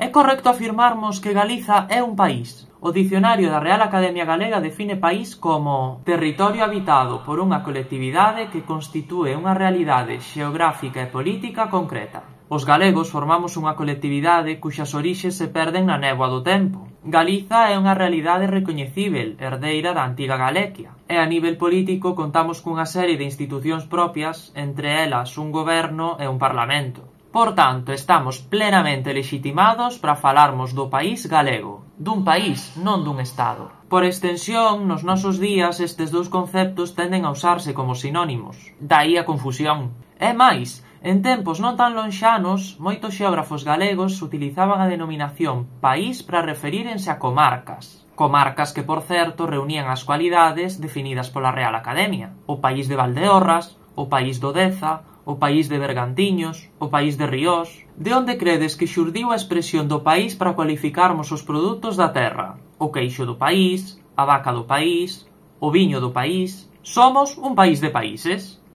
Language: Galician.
É correcto afirmarmos que Galiza é un país? O dicionario da Real Academia Galega define país como territorio habitado por unha colectividade que constitúe unha realidade xeográfica e política concreta. Os galegos formamos unha colectividade cuxas orixes se perden na néboa do tempo. Galiza é unha realidade recoñecível, herdeira da antiga Galequia. E a nivel político contamos cunha serie de institucións propias, entre elas un goberno e un parlamento. Por tanto, estamos plenamente lexitimados para falarmos do país galego, dun país, non dun estado. Por extensión, nos nosos días estes dous conceptos tenden a usarse como sinónimos, daí a confusión. É máis, en tempos non tan lonxanos, moitos xeógrafos galegos utilizaban a denominación país para referírense a comarcas. Comarcas que, por certo, reunían as cualidades definidas pola Real Academia. O país de Valdeorras, o país do Deza, o país de Bergantiños, o país de Riós. De onde credes que xurdiu a expresión do país para cualificarmos os produtos da terra? O queixo do país, a vaca do país, o viño do país. Somos un país de países.